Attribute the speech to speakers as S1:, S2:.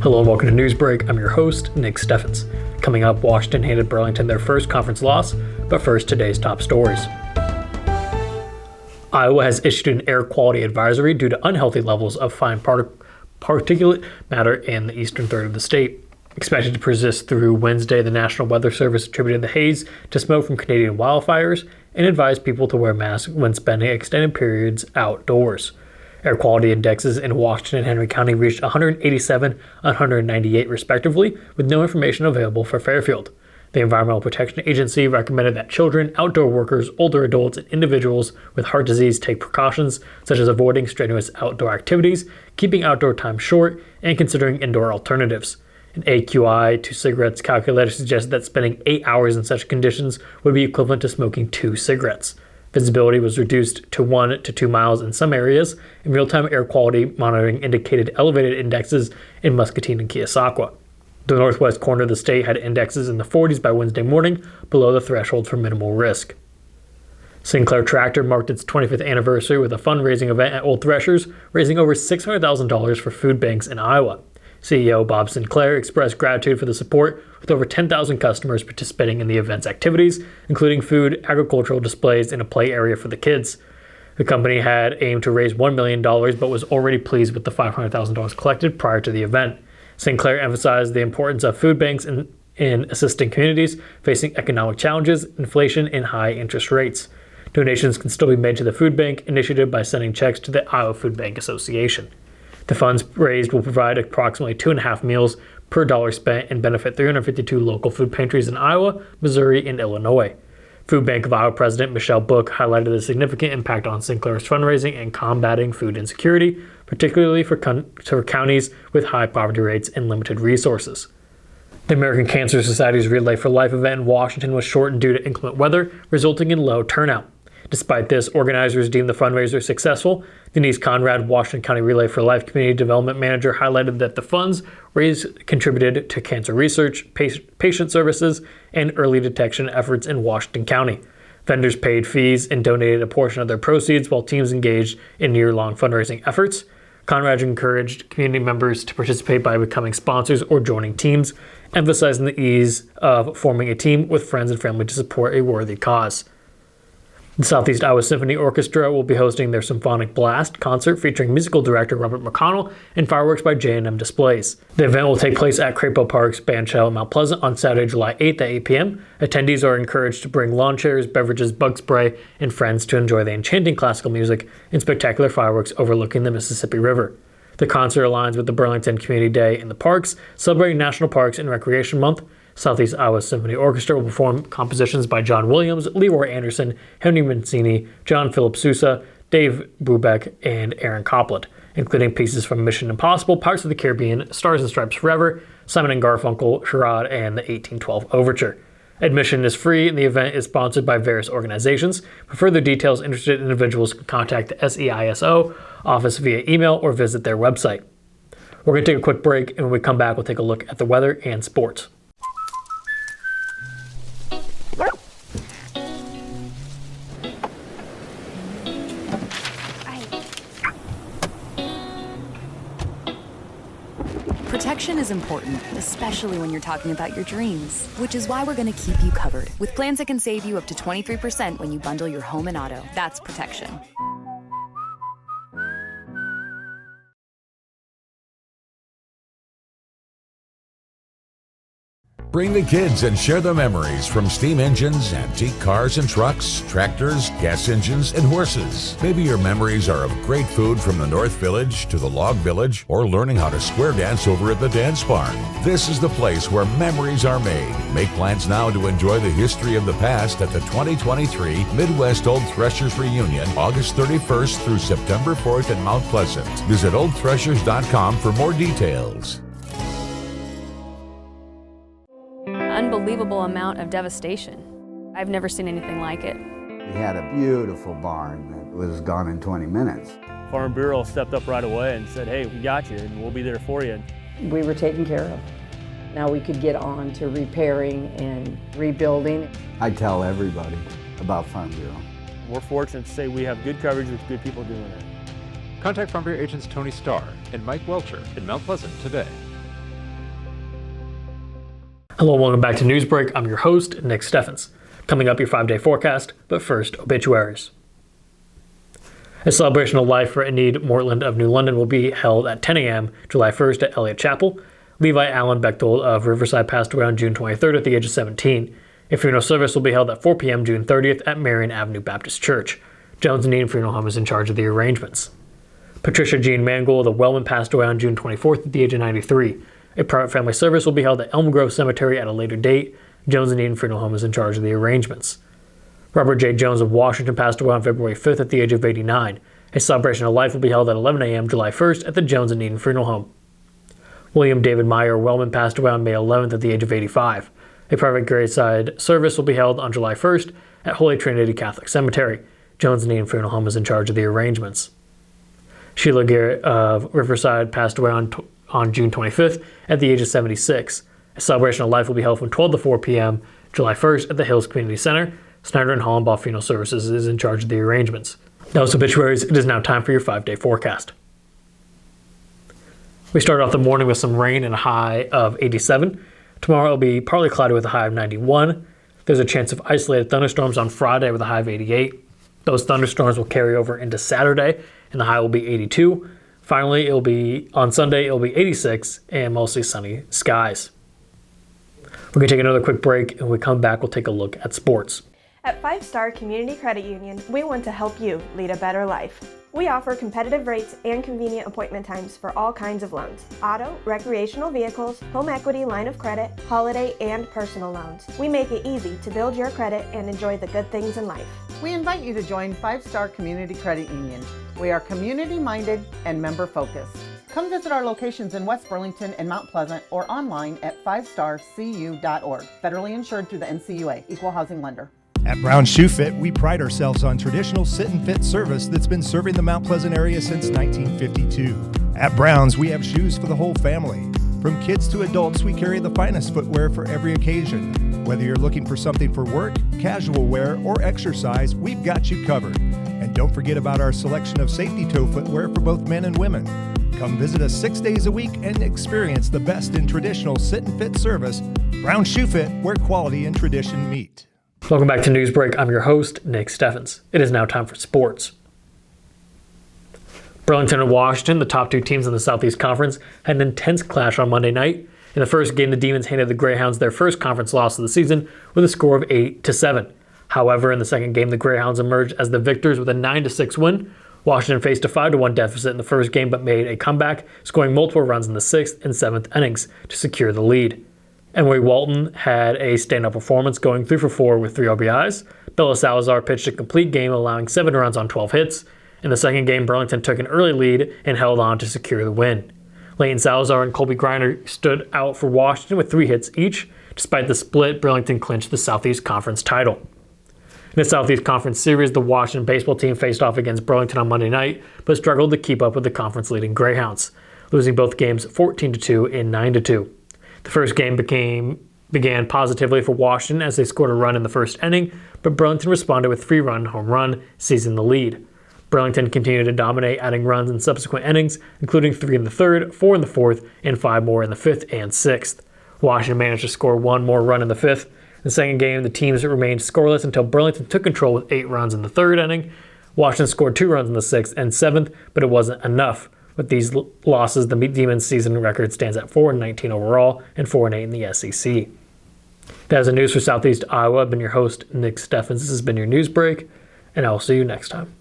S1: Hello and welcome to Newsbreak. I'm your host, Nick Steffens. Coming up, Washington handed Burlington their first conference loss, but first, today's top stories. Iowa has issued an air quality advisory due to unhealthy levels of fine particulate matter in the eastern third of the state. Expected to persist through Wednesday, the National Weather Service attributed the haze to smoke from Canadian wildfires and advised people to wear masks when spending extended periods outdoors. Air quality indexes in Washington and Henry County reached 187 and 198 respectively, with no information available for Fairfield. The Environmental Protection Agency recommended that children, outdoor workers, older adults, and individuals with heart disease take precautions such as avoiding strenuous outdoor activities, keeping outdoor time short, and considering indoor alternatives. An AQI to cigarettes calculator suggested that spending 8 hours in such conditions would be equivalent to smoking 2 cigarettes. Visibility was reduced to 1 to 2 miles in some areas, and real-time air quality monitoring indicated elevated indexes in Muscatine and Keosauqua. The northwest corner of the state had indexes in the 40s by Wednesday morning, below the threshold for minimal risk. Sinclair Tractor marked its 25th anniversary with a fundraising event at Old Threshers, raising over $600,000 for food banks in Iowa. CEO Bob Sinclair expressed gratitude for the support, with over 10,000 customers participating in the event's activities, including food, agricultural displays, and a play area for the kids. The company had aimed to raise $1 million, but was already pleased with the $500,000 collected prior to the event. Sinclair emphasized the importance of food banks in assisting communities facing economic challenges, inflation, and high interest rates. Donations can still be made to the food bank initiative by sending checks to the Iowa Food Bank Association. The funds raised will provide approximately 2.5 meals per dollar spent and benefit 352 local food pantries in Iowa, Missouri, and Illinois. Food Bank of Iowa President Michelle Book highlighted the significant impact on Sinclair's fundraising and combating food insecurity, particularly for counties with high poverty rates and limited resources. The American Cancer Society's Relay for Life event in Washington was shortened due to inclement weather, resulting in low turnout. Despite this, organizers deemed the fundraiser successful. Denise Conrad, Washington County Relay for Life Community Development Manager, highlighted that the funds raised contributed to cancer research, patient services, and early detection efforts in Washington County. Vendors paid fees and donated a portion of their proceeds while teams engaged in year-long fundraising efforts. Conrad encouraged community members to participate by becoming sponsors or joining teams, emphasizing the ease of forming a team with friends and family to support a worthy cause. The Southeast Iowa Symphony Orchestra will be hosting their Symphonic Blast Concert featuring musical director Robert McConnell and fireworks by J&M Displays. The event will take place at Crapo Park's Bandshell in Mount Pleasant on Saturday, July 8th at 8 p.m. Attendees are encouraged to bring lawn chairs, beverages, bug spray, and friends to enjoy the enchanting classical music and spectacular fireworks overlooking the Mississippi River. The concert aligns with the Burlington Community Day in the Parks, celebrating National Parks and Recreation Month. Southeast Iowa Symphony Orchestra will perform compositions by John Williams, Leroy Anderson, Henry Mancini, John Philip Sousa, Dave Brubeck, and Aaron Copland, including pieces from Mission Impossible, Pirates of the Caribbean, Stars and Stripes Forever, Simon and Garfunkel, Charade, and the 1812 Overture. Admission is free, and the event is sponsored by various organizations. For further details, interested individuals can contact the SEISO office via email or visit their website. We're going to take a quick break, and when we come back, we'll take a look at the weather and sports.
S2: Protection is important, especially when you're talking about your dreams, which is why we're going to keep you covered with plans that can save you up to 23% when you bundle your home and auto. That's protection.
S3: Bring the kids and share the memories from steam engines, antique cars and trucks, tractors, gas engines, and horses. Maybe your memories are of great food from the North Village to the Log Village, or learning how to square dance over at the Dance Barn. This is the place where memories are made. Make plans now to enjoy the history of the past at the 2023 Midwest Old Threshers Reunion, August 31st through September 4th in Mount Pleasant. Visit oldthreshers.com for more details.
S4: Unbelievable amount of devastation. I've never seen anything like it.
S5: We had a beautiful barn that was gone in 20 minutes.
S6: Farm Bureau stepped up right away and said, hey, we got you and we'll be there for you.
S7: We were taken care of. Now we could get on to repairing and rebuilding.
S5: I tell everybody about Farm Bureau.
S6: We're fortunate to say we have good coverage with good people doing it.
S8: Contact Farm Bureau agents Tony Starr and Mike Welcher in Mount Pleasant today.
S1: Hello and welcome back to Newsbreak. I'm your host, Nick Steffens. Coming up, your 5-day forecast, but first, obituaries. A celebration of life for Enid Mortland of New London will be held at 10 a.m. July 1st at Elliott Chapel. Levi Allen Bechtold of Riverside passed away on June 23rd at the age of 17. A funeral service will be held at 4 p.m. June 30th at Marion Avenue Baptist Church. Jones and Dean Funeral Home is in charge of the arrangements. Patricia Jean Mangold of Wellman passed away on June 24th at the age of 93. A private family service will be held at Elm Grove Cemetery at a later date. Jones and Dean Funeral Home is in charge of the arrangements. Robert J. Jones of Washington passed away on February 5th at the age of 89. A celebration of life will be held at 11 a.m. July 1st at the Jones and Dean Funeral Home. William David Meyer of Wellman passed away on May 11th at the age of 85. A private graveside service will be held on July 1st at Holy Trinity Catholic Cemetery. Jones and Dean Funeral Home is in charge of the arrangements. Sheila Garrett of Riverside passed away on June 25th at the age of 76. A celebration of life will be held from 12 to 4 p.m. July 1st at the Hills Community Center. Snyder and Hollenbaugh Funeral Services is in charge of the arrangements. That was obituaries. It is now time for your 5-day forecast. We start off the morning with some rain and a high of 87. Tomorrow it will be partly cloudy with a high of 91. There's a chance of isolated thunderstorms on Friday with a high of 88. Those thunderstorms will carry over into Saturday and the high will be 82. Finally, on Sunday, it will be 86 and mostly sunny skies. We're going to take another quick break, and when we come back, we'll take a look at sports.
S8: At 5 Star Community Credit Union, we want to help you lead a better life. We offer competitive rates and convenient appointment times for all kinds of loans: auto, recreational vehicles, home equity, line of credit, holiday, and personal loans. We make it easy to build your credit and enjoy the good things in life.
S9: We invite you to join 5 Star Community Credit Union. We are community-minded and member-focused. Come visit our locations in West Burlington and Mount Pleasant or online at 5starcu.org. Federally insured through the NCUA, Equal Housing Lender.
S10: At Brown Shoe Fit, we pride ourselves on traditional sit and fit service that's been serving the Mount Pleasant area since 1952. At Brown's, we have shoes for the whole family. From kids to adults, we carry the finest footwear for every occasion. Whether you're looking for something for work, casual wear, or exercise, we've got you covered. And don't forget about our selection of safety toe footwear for both men and women. Come visit us 6 days a week and experience the best in traditional sit and fit service. Brown Shoe Fit, where quality and tradition meet.
S1: Welcome back to Newsbreak. I'm your host, Nick Steffens. It is now time for sports. Burlington and Washington, the top two teams in the Southeast Conference, had an intense clash on Monday night. In the first game, the Demons handed the Greyhounds their first conference loss of the season with a score of 8-7. However, in the second game, the Greyhounds emerged as the victors with a 9-6 win. Washington faced a 5-1 deficit in the first game but made a comeback, scoring multiple runs in the 6th and 7th innings to secure the lead. Emery Walton had a stand-up performance, going 3 for 4 with 3 RBIs. Bella Salazar pitched a complete game, allowing 7 runs on 12 hits. In the second game, Burlington took an early lead and held on to secure the win. Leighton Salazar and Colby Griner stood out for Washington with 3 hits each. Despite the split, Burlington clinched the Southeast Conference title. In the Southeast Conference Series, the Washington baseball team faced off against Burlington on Monday night, but struggled to keep up with the conference-leading Greyhounds, losing both games 14-2 and 9-2. The first game began positively for Washington as they scored a run in the first inning, but Burlington responded with a 3-run home run, seizing the lead. Burlington continued to dominate, adding runs in subsequent innings, including 3 in the third, 4 in the fourth, and 5 more in the 5th and 6th. Washington managed to score 1 more run in the 5th. In the second game, the teams remained scoreless until Burlington took control with 8 runs in the third inning. Washington scored 2 runs in the 6th and 7th, but it wasn't enough. With these losses, the Demons' season record stands at 4-19 overall and 4-8 in the SEC. That is the news for Southeast Iowa. I've been your host, Nick Steffens. This has been your News Break, and I will see you next time.